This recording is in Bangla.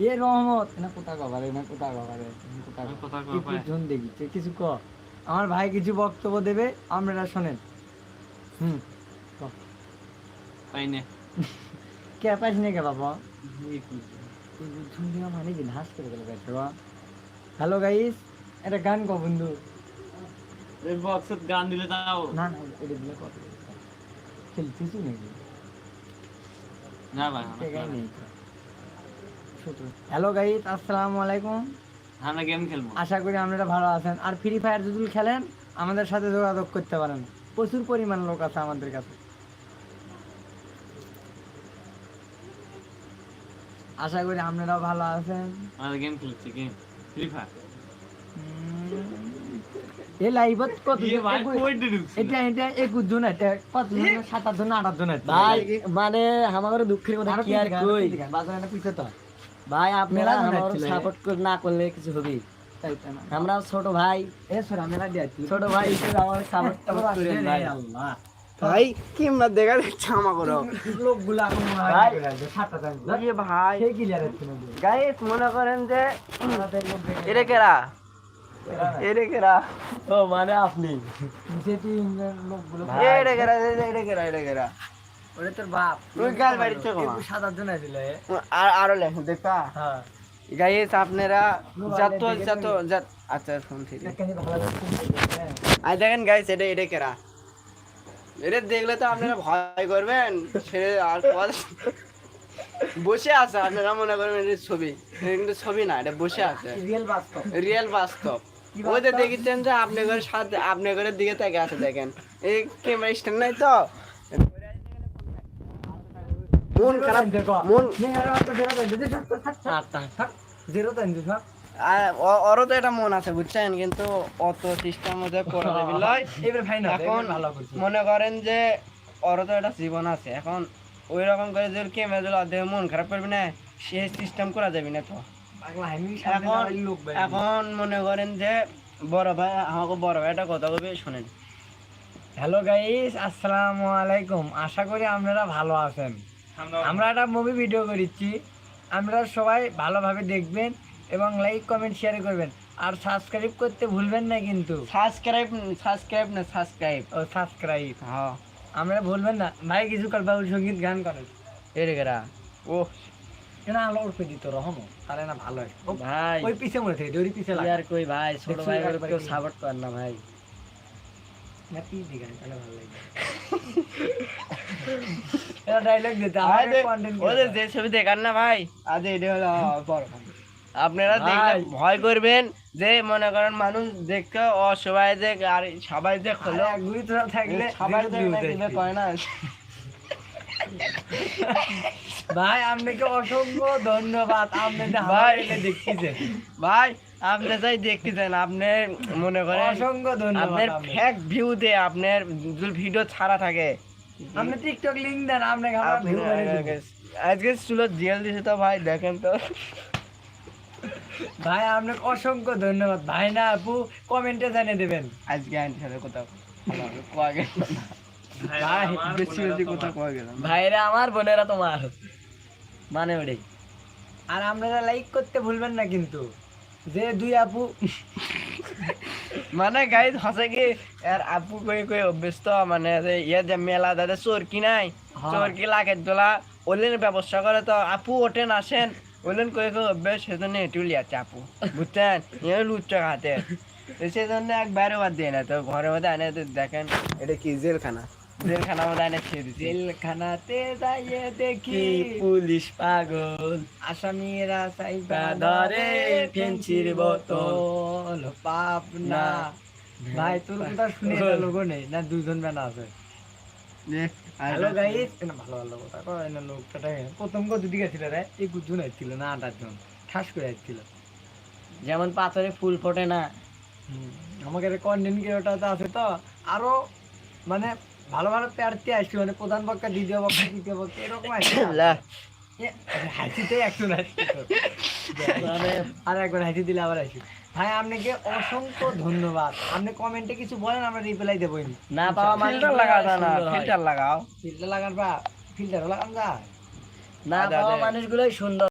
এ রহমত না কোথা কভারে না কোথা কভারে জন দেখি কিছু ক আমার ভাই কিছু বক্তব্য দেবে আপনারা শোনেন। কে পাইস না কে বাবা মানে কি হাস করে গেল হ্যালো গাইস একটা গান ক বন্ধু গান দিলে তাও না না এটা দিলে কত খেলছিস নাকি না ভাই হ্যালো গাইস আসসালামু আলাইকুম। আমরা গেম খেলবো, আশা করি আপনারা ভালো আছেন। আর ফ্রি ফায়ার যদি খেলেন আমাদের সাথে যোগাযোগ করতে পারেন, প্রচুর পরিমাণ লোক আছে আমাদের কাছে। আশা করি আপনারাও ভালো আছেন। আমরা গেম খেলছি, গেম ফ্রি ফায়ার। এই লাইভত কত এটা এটা 21 জন আছে, কত জন 7 জন 8 জন আছে ভাই। মানে আমাদের দুঃখের কথা কি আর কই বাজারে পিছে তো ভাই, আপনারা আমাদের সাপোর্ট না করলে কিছু হবে তাই তো না। আমরা ছোট ভাই, এ সরা মেলা দিয়াছি ছোট ভাই হিসেবে আমাদের সাপোর্ট করেন ভাই। আল্লাহ ভাই কি মা দেখা যাচ্ছে আমাগো লোকগুলা এখন ভাই। 7টা জন এই ভাই সেই ক্লিয়ার আছে না গাইস, মনে করেন যে এরে কেরা ও মানে আপনি যেটি লোকগুলো এরে কেরা ওরে তোর বাপ ওই গাল বাড়িতে কোন 7 জন আছিল আর আরো লেখুন দেখা হ্যাঁ গাইস আপনারা যত আচ্ছা শুন ঠিক আছে। কেন ভালো আই দেখেন গাইস, এটা কেরা এটা দেখলে তো আপনারা ভয় করবেন। সে আর বসে আছে, আপনারা মনে করবেন এটা ছবি, এটা কিন্তু ছবি না, এটা বসে আছে রিয়েল বাস্তব। ওই যে দেখেছেন যে আপনি ঘরের সাথে আপনি ঘরের দিকে তাকে আছে, দেখেন এই ক্যামেরা স্ট্যান্ড নাই তো মন খারাপ মন জিরো তো ইন্দু সব ওরও তো এটা মন আছে বুঝছেন, কিন্তু অত সিস্টেম মধ্যে করে দেবে লয়। এবারে ভাই না এখন ভালো করছি মনে করেন যে ওরও তো একটা জীবন আছে, এখন ওই রকম করে যে ক্যামেরা দিলে ওদের মন খারাপ করবে না, সে সিস্টেম করা যাবে না তো। এখন মনে করেন যে বড় ভাই, আমাকে বড় ভাই একটা কথা বলবে শোনেন। হ্যালো গাইস আসসালামু আলাইকুম। আশা করি আপনারা ভালো আছেন। আমরা একটা মুভি ভিডিও করেছি, আপনারা সবাই ভালোভাবে দেখবেন এবং লাইক কমেন্ট শেয়ার করবেন আর সাবস্ক্রাইব করতে ভুলবেন না কিন্তু। সাবস্ক্রাইব ও সাবস্ক্রাইব হ্যাঁ আমরা ভুলবেন না। ভাই কিছু কাল বাউল সঙ্গীত গান করেন এরে গেরা ও এটা আলো উঠে দিত রহম তাহলে না ভালো হয়। ও ভাই ওই পিছে মরে থেকে ওই পিছে লাগে আর কই ভাই, ছোট দেখছি ভাই একবার কেউ কি? সাপোর্ট কর না ভাই। না কি দিগান তাহলে ভালো লাগে। এটা ডায়লগ দিতে ভাই আমাদের কন্টেন্ট ওদের যে ছবি দেখান না ভাই, আজ এটা হলো বড় ভাই। আপনারা ভাই। দেখলে ভয় করবেন যে মনে করেন মানুষ দেখতে অসহায় যে আর সবাই যে হলো গুলি তো থাকলে সবাই যে views দেখলে আসবে। কয় না। ভাই আপনাকে অসংখ্য ধন্যবাদ। আপনি ভাই। দেখতেছেন ভাই আপনি যাই দেখতেছেন, আপনি মনে করেন অসংখ্য ধন্যবাদ। আপনার ফেক ভিউ দিয়ে আপনার ভিডিও ছাড়া থাকে। আপনি টিকটক লিংক দেন, আপনাকে আমরা ভিউ করে দেব। আজকে চুলো জেল দিছে তো ভাই, দেখেন তো ভাই আপনাকে অসংখ্য ধন্যবাদ। ভাই না আপু কমেন্টে জানিয়ে দেবেন। আজকে আন্টির সাথে কোথাও কোয়া গেল না। ভাই বেশি বেশি কোথাও কোয়া গেল না। ভাইরা আমার বোনেরা তোমার মানে ওটাই। আর আপনারা লাইক করতে ভুলবেন না কিন্তু, যে দুই আপু মানে গাইজ হসে কি আর আপু কই কই অভ্যস্ত, মানে যে ইয়ে যে মেলা দাদা চোরকি নাই, হ্যাঁ। চোরকি লাগে তোলা ওলেন ব্যবস্থা করে তো আপু ওঠেন আসেন ওলেন কই কই অভ্যেস, সেজন্য এটু লিয়াচ্ছে আপু বুঝছেন, ইয়ে লুচ্চ খাতে সেজন্য একবারে বাদ দিয়ে না তো ঘরের মধ্যে আনে তো দেখেন এটা কি জেলখানা, জেলখানার মধ্যে আনে খেয়ে দিচ্ছে। জেলখানাতে যাইয়ে দেখি কি পুলিশ পাগল, আসামিরা সাইবা ধরে ফেন্সির বোতল পাপ না। ভাই তোর কথা শুনে লোগো নেই না, দুজন বেনা আছে। হ্যালো গাইস, না ভালো ভালো কথা কয় না লোকটা। প্রথম কত দিকে ছিল রে? 21 জন ছিল না 8 জন ঠাস করে ছিল। যেমন পাথরে ফুল ফোটে না, আমাকে কন্টেন্ট ক্রিয়েটর তো আছে তো আরো মানে ভালো ভালো প্রার্থী আসছে, মানে প্রধান বক্তা দ্বিতীয় বক্তা তৃতীয় বক্তা এরকম আসছে। হাসিতে একজন আসছে মানে আর একবার হাসি দিলে আবার আসি। ভাই আপনাকে অসংখ্য ধন্যবাদ। আপনি কমেন্টে কিছু বলেন, আমরা রিপ্লাই দেবই না পাওয়া ফিল্টার লাগাও না, ফিল্টার লাগাও, ফিল্টার লাগান বা ফিল্টার লাগান যায় না আদা পাওয়া দেয়। মানুষগুলোই সুন্দর।